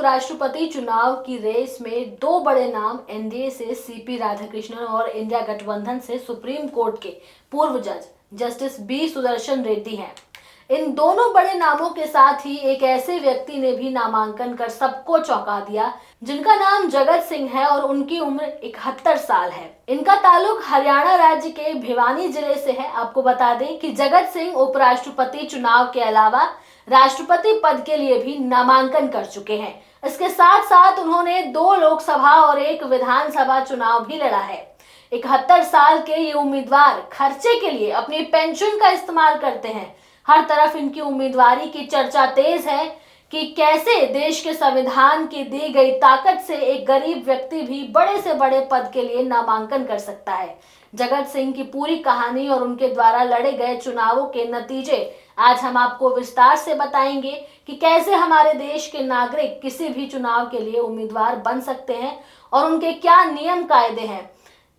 उपराष्ट्रपति चुनाव की रेस में दो बड़े नाम एनडीए से सीपी राधाकृष्णन और इंडिया गठबंधन से सुप्रीम कोर्ट के पूर्व जज जस्टिस बी सुदर्शन रेड्डी हैं। इन दोनों बड़े नामों के साथ ही एक ऐसे व्यक्ति ने भी नामांकन कर सबको चौंका दिया, जिनका नाम जगत सिंह है और उनकी उम्र 71 साल है। इनका ताल्लुक हरियाणा राज्य के भिवानी जिले से है। आपको बता दें कि जगत सिंह उपराष्ट्रपति चुनाव के अलावा राष्ट्रपति पद के लिए भी नामांकन कर चुके हैं। इसके साथ साथ उन्होंने 2 लोकसभा और 1 विधानसभा चुनाव भी लड़ा है। 71 साल के ये उम्मीदवार खर्चे के लिए अपनी पेंशन का इस्तेमाल करते हैं। हर तरफ इनकी उम्मीदवारी की चर्चा तेज है कि कैसे देश के संविधान की दी गई ताकत से एक गरीब व्यक्ति भी बड़े से बड़े पद के लिए नामांकन कर सकता है। जगत सिंह की पूरी कहानी और उनके द्वारा लड़े गए चुनावों के नतीजे आज हम आपको विस्तार से बताएंगे कि कैसे हमारे देश के नागरिक किसी भी चुनाव के लिए उम्मीदवार बन सकते हैं और उनके क्या नियम कायदे हैं।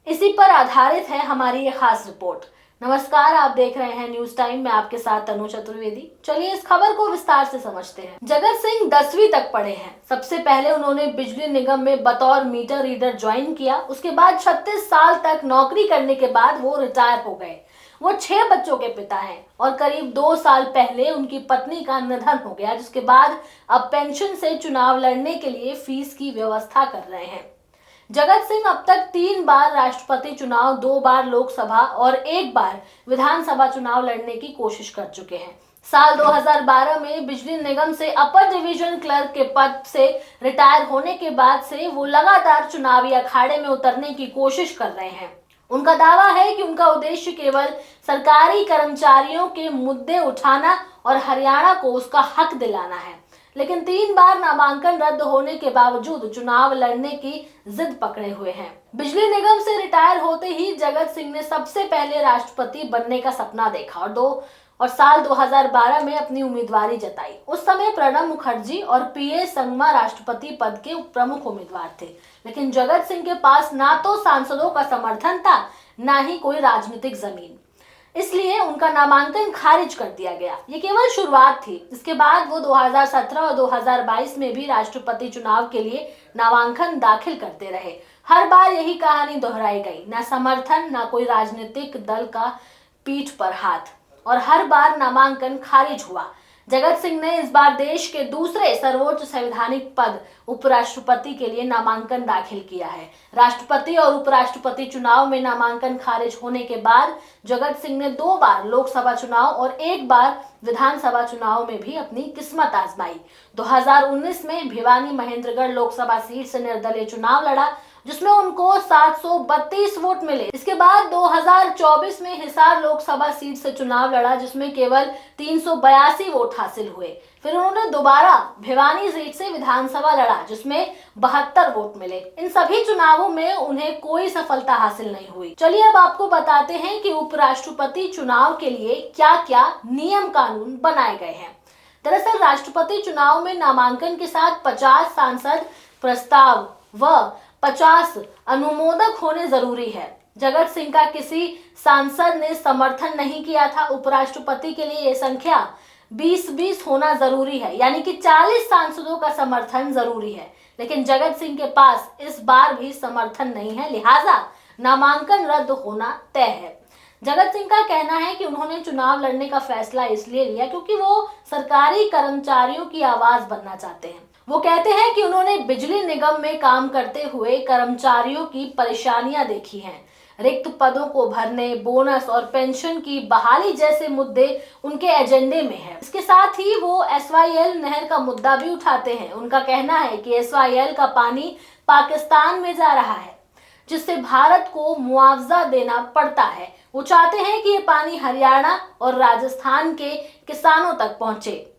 इसी पर आधारित है हमारी ये खास रिपोर्ट। नमस्कार, आप देख रहे हैं न्यूज टाइम में आपके साथ तनु चतुर्वेदी। चलिए इस खबर को विस्तार से समझते हैं। जगत सिंह 10वीं तक पढ़े हैं। सबसे पहले उन्होंने बिजली निगम में बतौर मीटर रीडर ज्वाइन किया। उसके बाद 36 साल तक नौकरी करने के बाद वो रिटायर हो गए। वो 6 बच्चों के पिता हैं और करीब 2 साल पहले उनकी पत्नी का निधन हो गया, जिसके बाद अब पेंशन से चुनाव लड़ने के लिए फीस की व्यवस्था कर रहे हैं। जगत सिंह अब तक 3 बार राष्ट्रपति चुनाव, 2 बार लोकसभा और 1 बार विधानसभा चुनाव लड़ने की कोशिश कर चुके हैं। साल 2012 में बिजली निगम से अपर डिवीजन क्लर्क के पद से रिटायर होने के बाद से वो लगातार चुनावी अखाड़े में उतरने की कोशिश कर रहे हैं। उनका दावा है कि उनका उद्देश्य केवल सरकारी कर्मचारियों के मुद्दे उठाना और हरियाणा को उसका हक दिलाना है, लेकिन 3 बार नामांकन रद्द होने के बावजूद चुनाव लड़ने की जिद पकड़े हुए हैं। बिजली निगम से रिटायर होते ही जगत सिंह ने सबसे पहले राष्ट्रपति बनने का सपना देखा और साल 2012 में अपनी उम्मीदवारी जताई। उस समय प्रणब मुखर्जी और पीए संगमा राष्ट्रपति पद के प्रमुख उम्मीदवार थे, लेकिन जगत सिंह के पास ना तो सांसदों का समर्थन था, ना ही कोई राजनीतिक जमीन। इसलिए उनका नामांकन खारिज कर दिया गया। ये केवल शुरुआत थी। इसके बाद वो 2017 और 2022 में भी राष्ट्रपति चुनाव के लिए नामांकन दाखिल करते रहे। हर बार यही कहानी दोहराई गई, ना समर्थन, ना कोई राजनीतिक दल का पीठ पर हाथ, और हर बार नामांकन खारिज हुआ। जगत सिंह ने इस बार देश के दूसरे सर्वोच्च संवैधानिक पद उपराष्ट्रपति के लिए नामांकन दाखिल किया है। राष्ट्रपति और उपराष्ट्रपति चुनाव में नामांकन खारिज होने के बाद जगत सिंह ने 2 बार लोकसभा चुनाव और 1 बार विधानसभा चुनाव में भी अपनी किस्मत आजमाई। 2019 में भिवानी महेंद्रगढ़ लोकसभा सीट से निर्दलीय चुनाव लड़ा, जिसमें उनको 732 वोट मिले। इसके बाद 2024 में हिसार लोकसभा सीट से चुनाव लड़ा, जिसमें केवल 382 वोट हासिल हुए। फिर उन्होंने दोबारा भिवानी सीट से विधानसभा लड़ा, जिसमें 72 वोट मिले। इन सभी चुनावों में उन्हें कोई सफलता हासिल नहीं हुई। चलिए अब आपको बताते हैं कि उपराष्ट्रपति चुनाव के लिए क्या क्या नियम कानून बनाए गए हैं। दरअसल राष्ट्रपति चुनाव में नामांकन के साथ 50 सांसद प्रस्ताव व 50 अनुमोदक होने जरूरी है। जगत सिंह का किसी सांसद ने समर्थन नहीं किया था। उपराष्ट्रपति के लिए यह संख्या 20-20 होना जरूरी है, यानी कि 40 सांसदों का समर्थन जरूरी है, लेकिन जगत सिंह के पास इस बार भी समर्थन नहीं है, लिहाजा नामांकन रद्द होना तय है। जगत सिंह का कहना है कि उन्होंने चुनाव लड़ने का फैसला इसलिए लिया क्योंकि वो सरकारी कर्मचारियों की आवाज बनना चाहते हैं। वो कहते हैं कि उन्होंने बिजली निगम में काम करते हुए कर्मचारियों की परेशानियां देखी हैं। रिक्त पदों को भरने, बोनस और पेंशन की बहाली जैसे मुद्दे उनके एजेंडे में है। इसके साथ ही वो SYL नहर का मुद्दा भी उठाते हैं। उनका कहना है कि SYL का पानी पाकिस्तान में जा रहा है, जिससे भारत को मुआवजा देना पड़ता है। वो चाहते हैं कि ये पानी हरियाणा और राजस्थान के किसानों तक पहुंचे।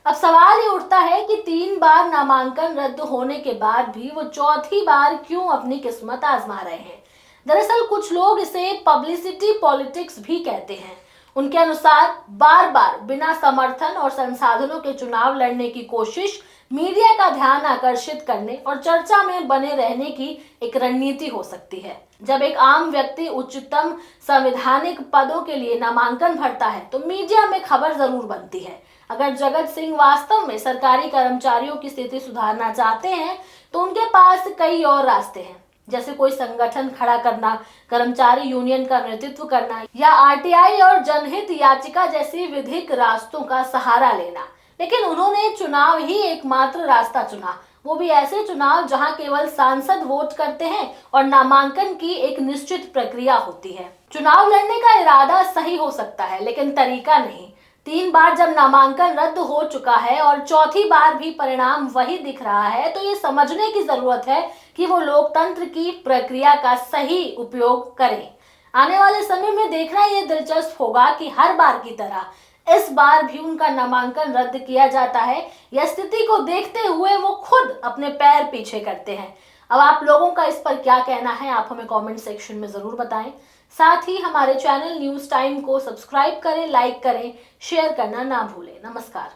अब सवाल ये उठता है कि 3 बार नामांकन रद्द होने के बाद भी वो 4थी बार क्यों अपनी किस्मत आजमा रहे हैं। दरअसल कुछ लोग इसे पब्लिसिटी पॉलिटिक्स भी कहते हैं। उनके अनुसार बार बार बिना समर्थन और संसाधनों के चुनाव लड़ने की कोशिश मीडिया का ध्यान आकर्षित करने और चर्चा में बने रहने की एक रणनीति हो सकती है। जब एक आम व्यक्ति उच्चतम संवैधानिक पदों के लिए नामांकन भरता है तो मीडिया में खबर जरूर बनती है। अगर जगत सिंह वास्तव में सरकारी कर्मचारियों की स्थिति सुधारना चाहते हैं तो उनके पास कई और रास्ते हैं, जैसे कोई संगठन खड़ा करना, कर्मचारी यूनियन का नेतृत्व करना या आरटीआई और जनहित याचिका जैसी विधिक रास्तों का सहारा लेना। लेकिन उन्होंने चुनाव ही एकमात्र रास्ता चुना, वो भी ऐसे चुनाव जहां केवल सांसद वोट करते हैं और नामांकन की एक निश्चित प्रक्रिया होती है। चुनाव लड़ने का इरादा सही हो सकता है लेकिन तरीका नहीं। 3 बार जब नामांकन रद्द हो चुका है और चौथी बार भी परिणाम वही दिख रहा है तो ये समझने की जरूरत है कि वो लोकतंत्र की प्रक्रिया का सही उपयोग करें। आने वाले समय में देखना ये दिलचस्प होगा कि हर बार की तरह इस बार भी उनका नामांकन रद्द किया जाता है या स्थिति को देखते हुए वो खुद अपने पैर पीछे करते हैं। अब आप लोगों का इस पर क्या कहना है, आप हमें कमेंट सेक्शन में जरूर बताएं। साथ ही हमारे चैनल न्यूज टाइम को सब्सक्राइब करें, लाइक करें, शेयर करना ना भूलें। नमस्कार।